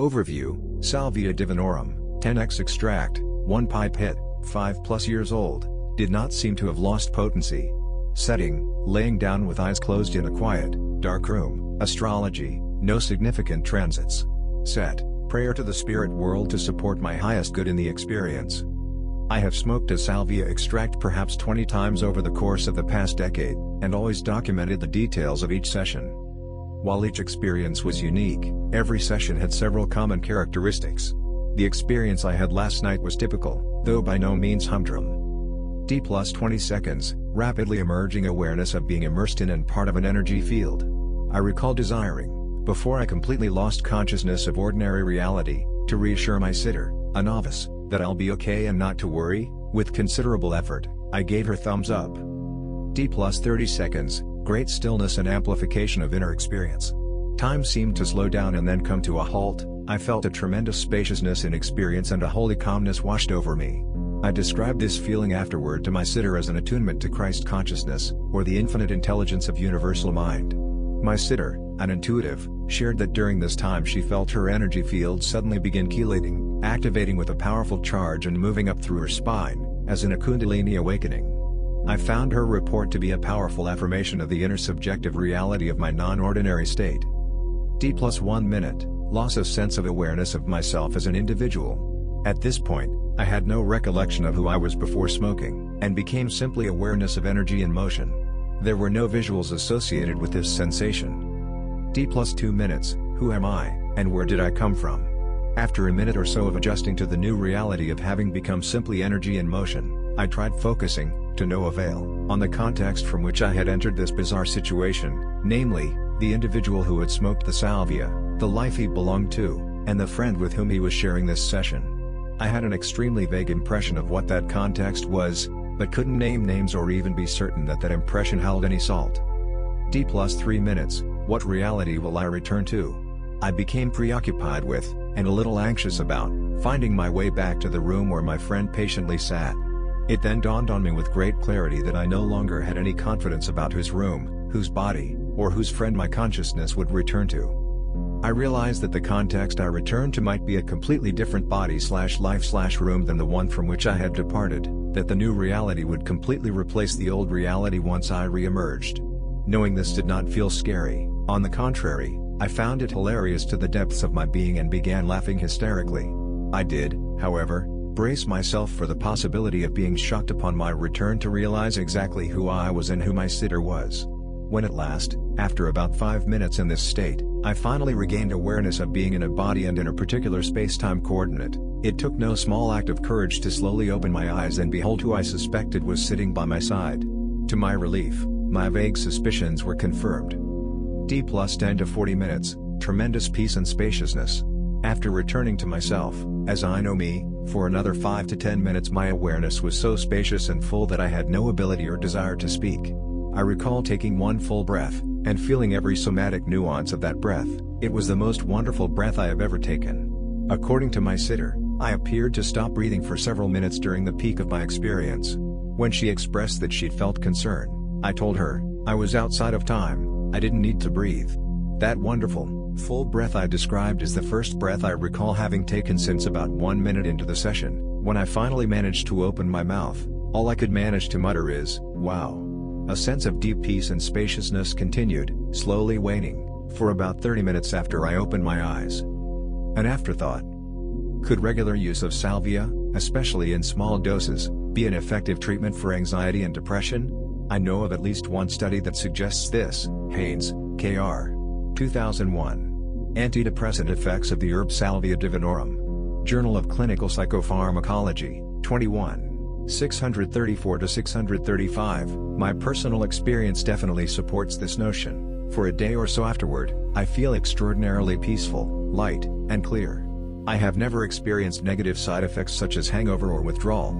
Overview: Salvia Divinorum, 10x extract, 1 pipette, 5+ years old, did not seem to have lost potency. Setting: laying down with eyes closed in a quiet, dark room. Astrology: no significant transits. Set: prayer to the spirit world to support my highest good in the experience. I have smoked a salvia extract perhaps 20 times over the course of the past decade, and always documented the details of each session. While each experience was unique, every session had several common characteristics. The experience I had last night was typical, though by no means humdrum. D plus 20 seconds, rapidly emerging awareness of being immersed in and part of an energy field. I recall desiring, before I completely lost consciousness of ordinary reality, to reassure my sitter, a novice, that I'll be okay and not to worry. With considerable effort, I gave her thumbs up. D plus 30 seconds, great stillness and amplification of inner experience. Time seemed to slow down and then come to a halt. I felt a tremendous spaciousness in experience and a holy calmness washed over me. I described this feeling afterward to my sitter as an attunement to Christ consciousness, or the infinite intelligence of universal mind. My sitter, an intuitive, shared that during this time she felt her energy field suddenly begin chelating, activating with a powerful charge and moving up through her spine, as in a kundalini awakening. I found her report to be a powerful affirmation of the inner subjective reality of my non-ordinary state. D plus 1 minute, loss of sense of awareness of myself as an individual. At this point, I had no recollection of who I was before smoking, and became simply awareness of energy in motion. There were no visuals associated with this sensation. D plus 2 minutes, who am I, and where did I come from? After a minute or so of adjusting to the new reality of having become simply energy in motion, I tried focusing, to no avail, on the context from which I had entered this bizarre situation, namely, the individual who had smoked the salvia, the life he belonged to, and the friend with whom he was sharing this session. I had an extremely vague impression of what that context was, but couldn't name names or even be certain that that impression held any salt. D plus 3 minutes, what reality will I return to? I became preoccupied with, and a little anxious about, finding my way back to the room where my friend patiently sat. It then dawned on me with great clarity that I no longer had any confidence about whose room, whose body, or whose friend my consciousness would return to. I realized that the context I returned to might be a completely different body/life/room than the one from which I had departed, that the new reality would completely replace the old reality once I re-emerged. Knowing this did not feel scary, on the contrary, I found it hilarious to the depths of my being and began laughing hysterically. I did, however, brace myself for the possibility of being shocked upon my return to realize exactly who I was and who my sitter was. When at last, after about 5 minutes in this state, I finally regained awareness of being in a body and in a particular space-time coordinate, it took no small act of courage to slowly open my eyes and behold who I suspected was sitting by my side. To my relief, my vague suspicions were confirmed. D plus 10 to 40 minutes, tremendous peace and spaciousness. After returning to myself, as I know me, for another 5 to 10 minutes my awareness was so spacious and full that I had no ability or desire to speak. I recall taking one full breath, and feeling every somatic nuance of that breath. It was the most wonderful breath I have ever taken. According to my sitter, I appeared to stop breathing for several minutes during the peak of my experience. When she expressed that she felt concern, I told her, I was outside of time, I didn't need to breathe. That wonderful, full breath I described is the first breath I recall having taken since about 1 minute into the session. When I finally managed to open my mouth, all I could manage to mutter is, wow. A sense of deep peace and spaciousness continued, slowly waning, for about 30 minutes after I opened my eyes. An afterthought. Could regular use of salvia, especially in small doses, be an effective treatment for anxiety and depression? I know of at least one study that suggests this. Haynes, K.R. 2001. Antidepressant effects of the herb Salvia Divinorum. Journal of Clinical Psychopharmacology, 21. 634 to 635. My personal experience definitely supports this notion. For a day or so afterward, I feel extraordinarily peaceful, light, and clear. I have never experienced negative side effects such as hangover or withdrawal.